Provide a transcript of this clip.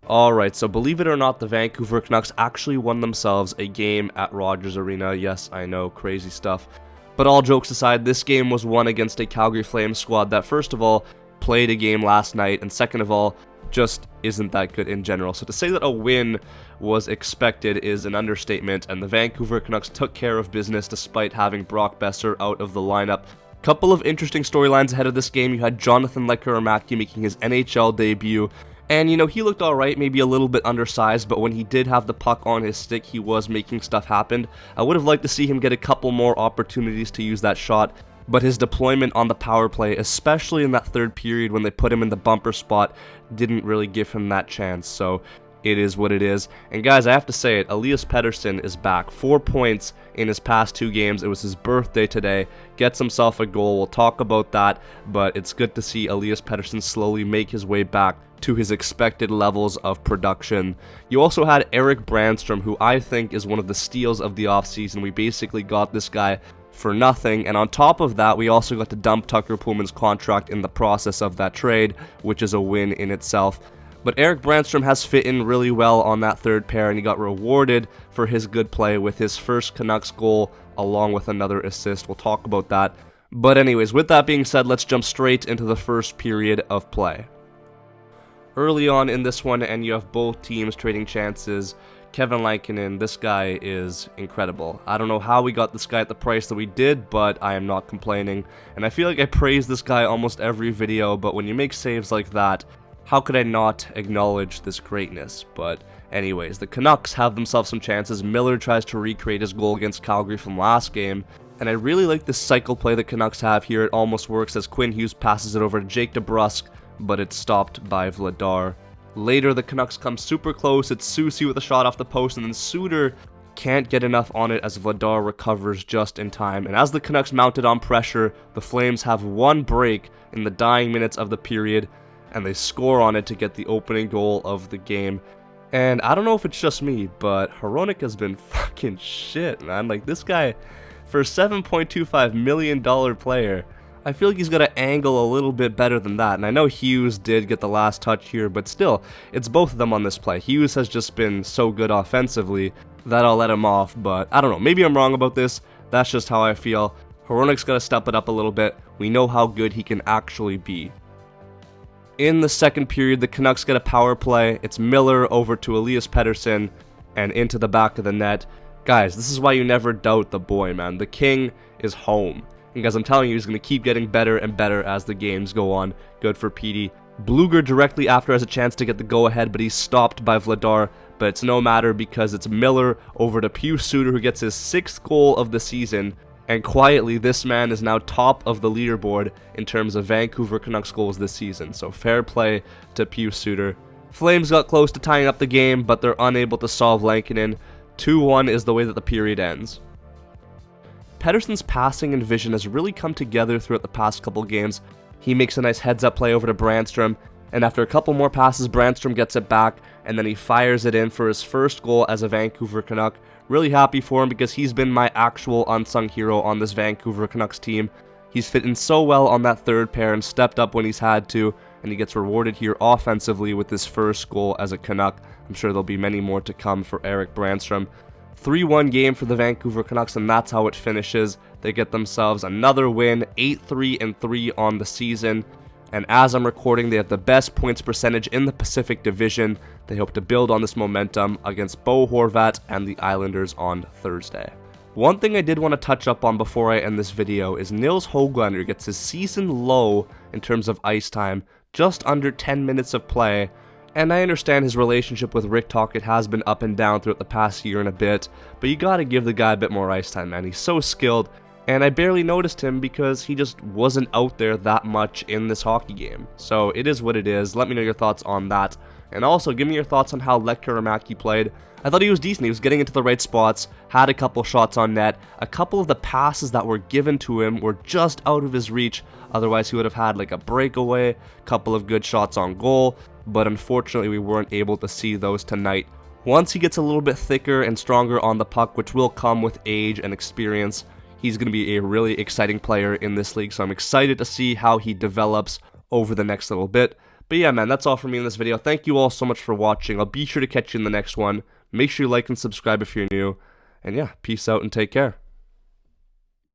Alright, so believe it or not, the Vancouver Canucks actually won themselves a game at Rogers Arena. Yes, I know, crazy stuff. But all jokes aside, this game was won against a Calgary Flames squad that, first of all, played a game last night, and second of all, just isn't that good in general. So to say that a win was expected is an understatement, and the Vancouver Canucks took care of business despite having Brock Besser out of the lineup. Couple of interesting storylines ahead of this game. You had Jonathan Lekkerimaki making his NHL debut, and he looked alright, maybe a little bit undersized, but when he did have the puck on his stick, he was making stuff happen. I would have liked to see him get a couple more opportunities to use that shot, but his deployment on the power play, especially in that third period when they put him in the bumper spot, didn't really give him that chance, so it is what it is. And guys, I have to say it, Elias Pettersson is back. 4 points in his past 2 games. It was his birthday today. Gets himself a goal. We'll talk about that, but it's good to see Elias Pettersson slowly make his way back to his expected levels of production. You also had Erik Brannstrom, who I think is one of the steals of the offseason. We basically got this guy for nothing, and on top of that, we also got to dump Tucker Pullman's contract in the process of that trade, which is a win in itself. But Erik Brannstrom has fit in really well on that third pair, and he got rewarded for his good play with his first Canucks goal, along with another assist. We'll talk about that. But anyways, with that being said, let's jump straight into the first period of play. Early on in this one, and you have both teams trading chances. Kevin Lankinen, this guy is incredible. I don't know how we got this guy at the price that we did, but I am not complaining. And I feel like I praise this guy almost every video, but when you make saves like that, how could I not acknowledge this greatness? But anyways, the Canucks have themselves some chances. Miller tries to recreate his goal against Calgary from last game, and I really like this cycle play the Canucks have here. It almost works as Quinn Hughes passes it over to Jake DeBrusk, but it's stopped by Vladar. Later, the Canucks come super close. It's Soucy with a shot off the post, and then Suter can't get enough on it as Vladar recovers just in time. And as the Canucks mounted on pressure, the Flames have one break in the dying minutes of the period, and they score on it to get the opening goal of the game. And I don't know if it's just me, but Hronek has been fucking shit, man. Like, this guy, for a $7.25 million player, I feel like he's got to angle a little bit better than that. And I know Hughes did get the last touch here, but still, it's both of them on this play. Hughes has just been so good offensively that I'll let him off, but I don't know. Maybe I'm wrong about this. That's just how I feel. Hronek's got to step it up a little bit. We know how good he can actually be. In the second period, the Canucks get a power play. It's Miller over to Elias Pettersson and into the back of the net. Guys, this is why you never doubt the boy, man. The king is home. And guys, I'm telling you, he's going to keep getting better and better as the games go on. Good for Petey. Bluger directly after has a chance to get the go-ahead, but he's stopped by Vladar. But it's no matter because it's Miller over to Pius Suter, who gets his 6th goal of the season. And quietly, this man is now top of the leaderboard in terms of Vancouver Canucks goals this season. So fair play to Pius Suter. Flames got close to tying up the game, but they're unable to solve Lankinen. 2-1 is the way that the period ends. Pettersson's passing and vision has really come together throughout the past couple games. He makes a nice heads-up play over to Brannstrom, and after a couple more passes, Brannstrom gets it back, and then he fires it in for his first goal as a Vancouver Canuck. Really happy for him because he's been my actual unsung hero on this Vancouver Canucks team. He's fit in so well on that third pair and stepped up when he's had to, and he gets rewarded here offensively with his first goal as a Canuck. I'm sure there'll be many more to come for Erik Brannstrom. 3-1 game for the Vancouver Canucks, and that's how it finishes. They get themselves another win, 8-3-3 on the season. And as I'm recording, they have the best points percentage in the Pacific Division. They hope to build on this momentum against Bo Horvat and the Islanders on Thursday. One thing I did want to touch up on before I end this video is Nils Höglander gets his season low in terms of ice time, just under 10 minutes of play. And I understand his relationship with Rick Tocchet has been up and down throughout the past year and a bit, but you gotta give the guy a bit more ice time, man. He's so skilled, and I barely noticed him because he just wasn't out there that much in this hockey game. So it is what it is. Let me know your thoughts on that. And also, give me your thoughts on how Lekkerimaki played. I thought he was decent. He was getting into the right spots, had a couple shots on net. A couple of the passes that were given to him were just out of his reach. Otherwise, he would have had like a breakaway, couple of good shots on goal. But unfortunately, we weren't able to see those tonight. Once he gets a little bit thicker and stronger on the puck, which will come with age and experience, he's going to be a really exciting player in this league. So I'm excited to see how he develops over the next little bit. But yeah, man, that's all for me in this video. Thank you all so much for watching. I'll be sure to catch you in the next one. Make sure you like and subscribe if you're new. And yeah, peace out and take care.